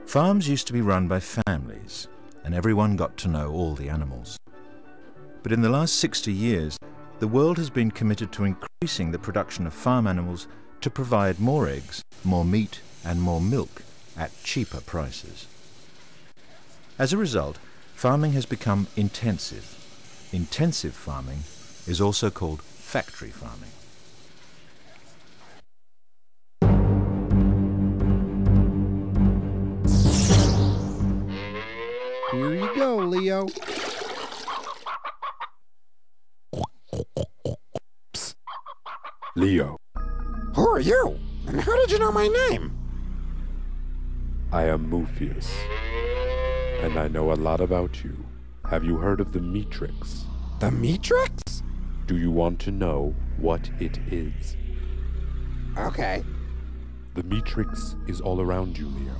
Farms used to be run by families, and everyone got to know all the animals. But in the last 60 years, the world has been committed to increasing the production of farm animals to provide more eggs, more meat, and more milk at cheaper prices. As a result, farming has become intensive. Intensive farming is also called factory farming. Here you go, Leo. Psst. Leo. Who are you? And how did you know my name? I am Muphius, and I know a lot about you. Have you heard of the Matrix? The Matrix? Do you want to know what it is? Okay. The Matrix is all around you, Leo.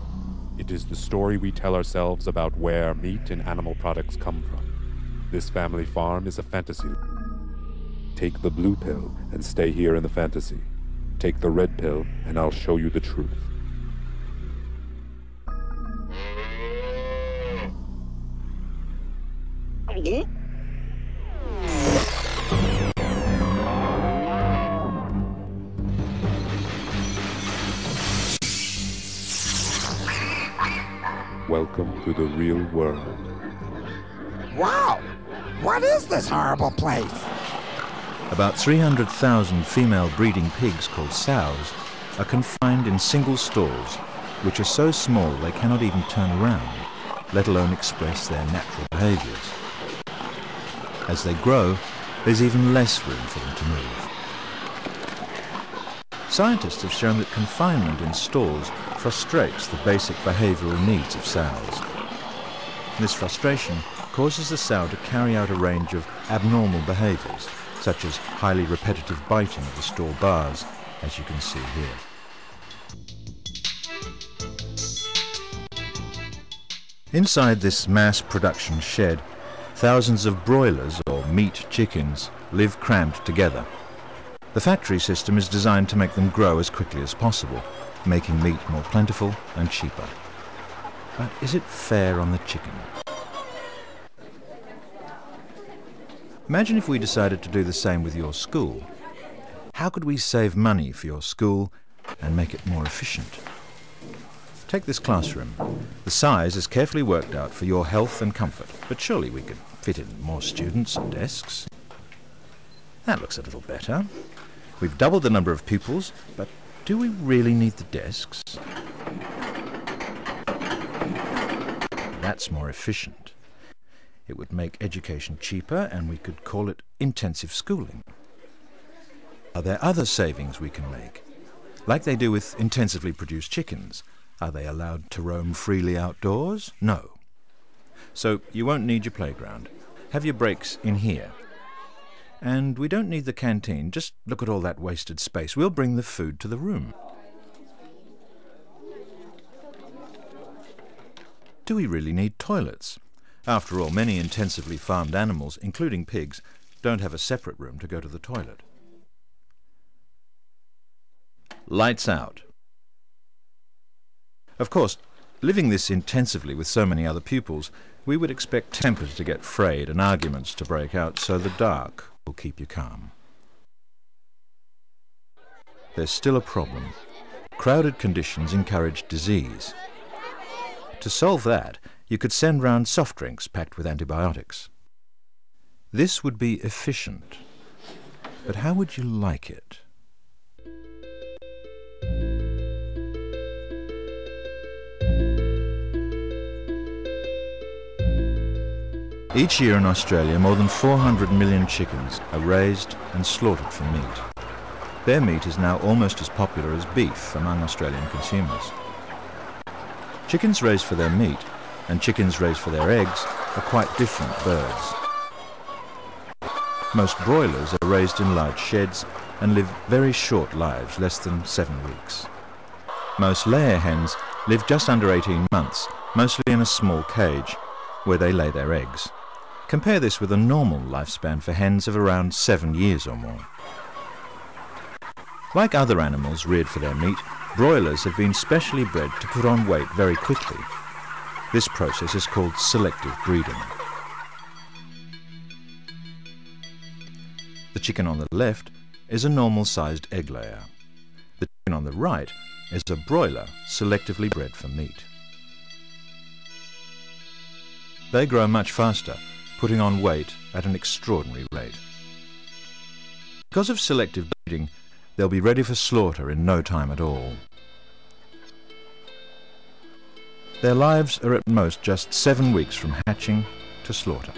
It is the story we tell ourselves about where meat and animal products come from. This family farm is a fantasy. Take the blue pill and stay here in the fantasy. Take the red pill and I'll show you the truth. Welcome to the real world. Wow! What is this horrible place? About 300,000 female breeding pigs called sows are confined in single stalls, which are so small they cannot even turn around, let alone express their natural behaviors. As they grow, there's even less room for them to move. Scientists have shown that confinement in stalls frustrates the basic behavioral needs of sows. This frustration causes the sow to carry out a range of abnormal behaviors, such as highly repetitive biting of the stall bars, as you can see here. Inside this mass production shed, thousands of broilers, or meat chickens, live crammed together. The factory system is designed to make them grow as quickly as possible, making meat more plentiful and cheaper. But is it fair on the chicken? Imagine if we decided to do the same with your school. How could we save money for your school and make it more efficient? Take this classroom. The size is carefully worked out for your health and comfort, but surely we could fit in more students and desks. That looks a little better. We've doubled the number of pupils, but do we really need the desks? That's more efficient. It would make education cheaper, and we could call it intensive schooling. Are there other savings we can make? Like they do with intensively produced chickens. Are they allowed to roam freely outdoors? No. So you won't need your playground. Have your breaks in here. And we don't need the canteen. Just look at all that wasted space. We'll bring the food to the room. Do we really need toilets? After all, many intensively farmed animals, including pigs, don't have a separate room to go to the toilet. Lights out. Of course, living this intensively with so many other pupils, we would expect tempers to get frayed and arguments to break out, so the dark will keep you calm. There's still a problem. Crowded conditions encourage disease. To solve that, you could send round soft drinks packed with antibiotics. This would be efficient. But how would you like it? Each year in Australia, more than 400 million chickens are raised and slaughtered for meat. Their meat is now almost as popular as beef among Australian consumers. Chickens raised for their meat and chickens raised for their eggs are quite different birds. Most broilers are raised in large sheds and live very short lives, less than 7 weeks. Most layer hens live just under 18 months, mostly in a small cage, where they lay their eggs. Compare this with a normal lifespan for hens of around 7 years or more. Like other animals reared for their meat, Broilers have been specially bred to put on weight very quickly. This process is called selective breeding. The chicken on the left is a normal-sized egg layer. The chicken on the right is a broiler selectively bred for meat. They grow much faster, putting on weight at an extraordinary rate. Because of selective breeding, they'll be ready for slaughter in no time at all. Their lives are at most just 7 weeks from hatching to slaughter.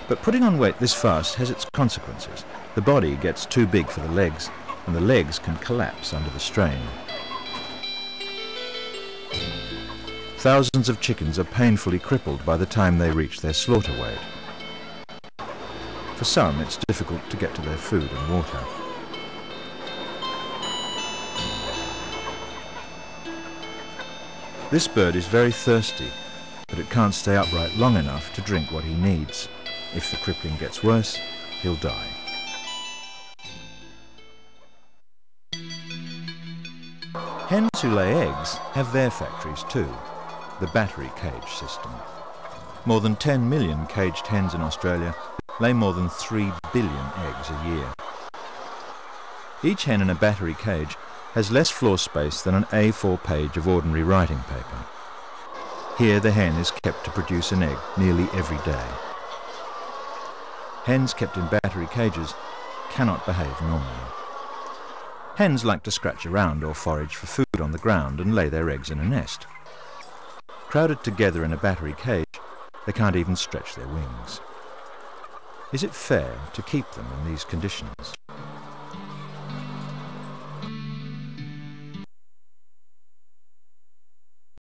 But putting on weight this fast has its consequences. The body gets too big for the legs, and the legs can collapse under the strain. Thousands of chickens are painfully crippled by the time they reach their slaughter weight. For some, it's difficult to get to their food and water. This bird is very thirsty, but it can't stay upright long enough to drink what he needs. If the crippling gets worse, he'll die. Hens who lay eggs have their factories too, the battery cage system. More than 10 million caged hens in Australia lay more than 3 billion eggs a year. Each hen in a battery cage has less floor space than an A4 page of ordinary writing paper. Here the hen is kept to produce an egg nearly every day. Hens kept in battery cages cannot behave normally. Hens like to scratch around or forage for food on the ground and lay their eggs in a nest. Crowded together in a battery cage, they can't even stretch their wings. Is it fair to keep them in these conditions?